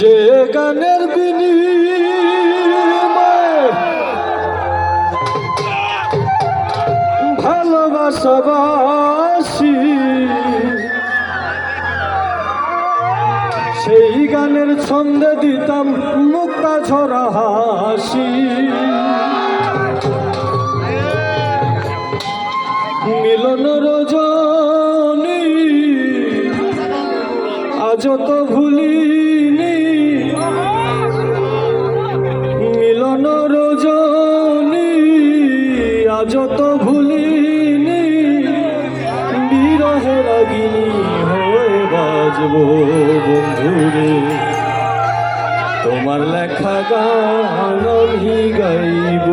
যে গানের বিনিময়ে ভালোবাসাবাসি, সেই গানের ছন্দে দিতাম মুক্তা ঝরা হাসি। মিলন রজনী আজ তো ভুলিনি, মিলন রজনী আজ তো ভুলিনি, বিরহে রাগিনী হয়ে বাজবো বন্ধুরে, তোমার লেখা গান আমি গাইব।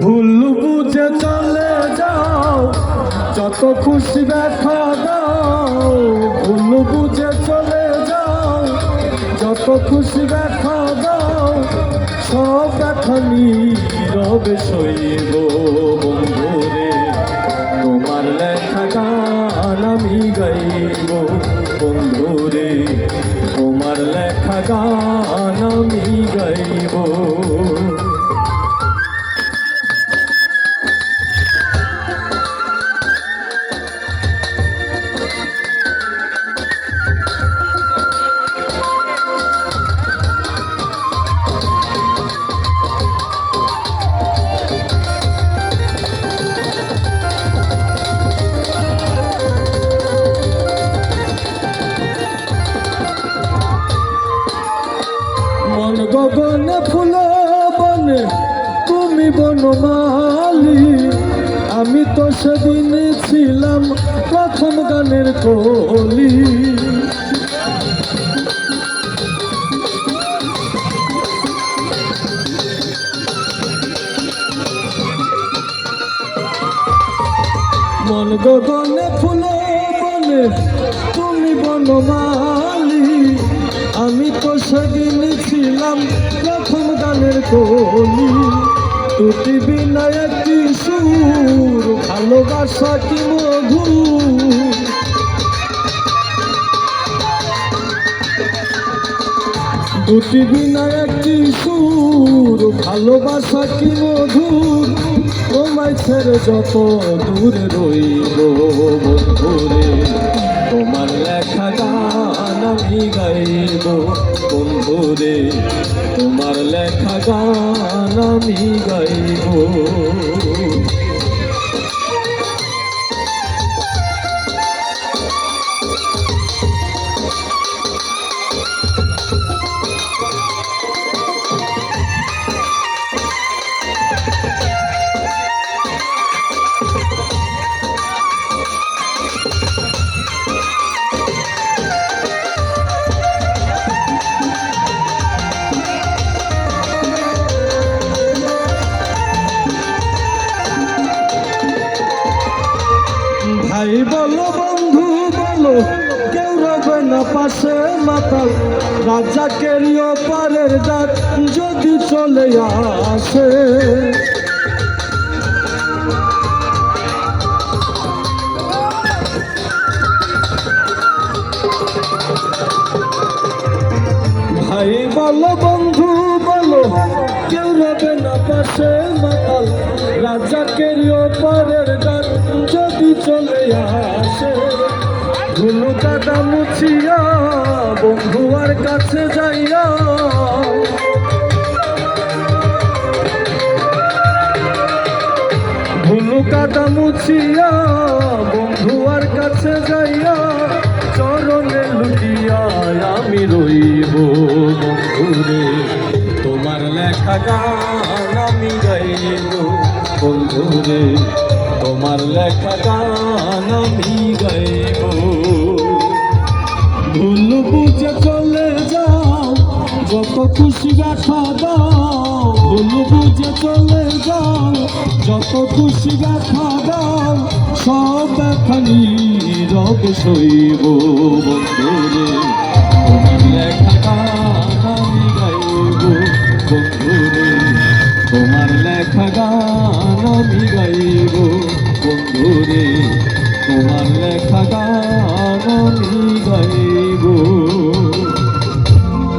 ভুল বুঝে চলে যাও, যত খুশি দেখা দাও, ভুল বুঝে চলে যাও, যত খুশি দেখা দাও, সব দেখা নীরবে সইব বন্ধুরে, তোমার লেখা গান আমি গাইব বন্ধুরে, তোমার লেখা গান আমি গাইব। মন গগনে ফুল বনে তুমি বনমালী, আমি তো সেদিন ছিলাম প্রথম গানের কলি। মন গগনে ফুল বনে তুমি বনমালী, আমি তো সেদিন ছিলাম প্রথম গানের কলি। দুটি বিনা একটি সুর, ভালোবাসা কি মধু, দুটি বিনা একটি সুর, ভালোবাসা কি মধু, তোমায় ছেড়ে যত দূরে রইব বন্ধুরে, তোমার লেখা গান আমি গাইব বন্ধুরে, তোমার লেখা গান আমি গাইব। ভাই বলো বন্ধু বলো, কেউ রবে না পাশে মাতাল, রাজাকের ওপারের ডাক যদি চলে আসে। ভাই বলো বন্ধু বলো, কেউ রবে না পাশে মাতাল, রাজাকের ওপারের ডাক যদি চলে আসে। ধুলো কাদা মুছিয়া বন্ধুয়ার কাছে যাইয়া, ধুলো কাদা মুছিয়া বন্ধুয়ার কাছে যাইয়া, চরণে লুটিয়া আমি রইব বন্ধুরে, তোমার লেখা গান আমি গাইব বন্ধুরে, তোমার লেখা গান আমি গাইব। ভুল বুঝে চলে যাও, যত খুশি দেখা দাও, ভুল বুঝে চলে যাও, যত খুশি দেখা দাও, সব দেখা নীরবে সইব বন্ধুরে, তোমার লেখা গান আমি গাইব বন্ধুরে, তোমার লেখা গান আমি গাইব বন্ধুরে, তোমার লেখা গান আমি গাইব।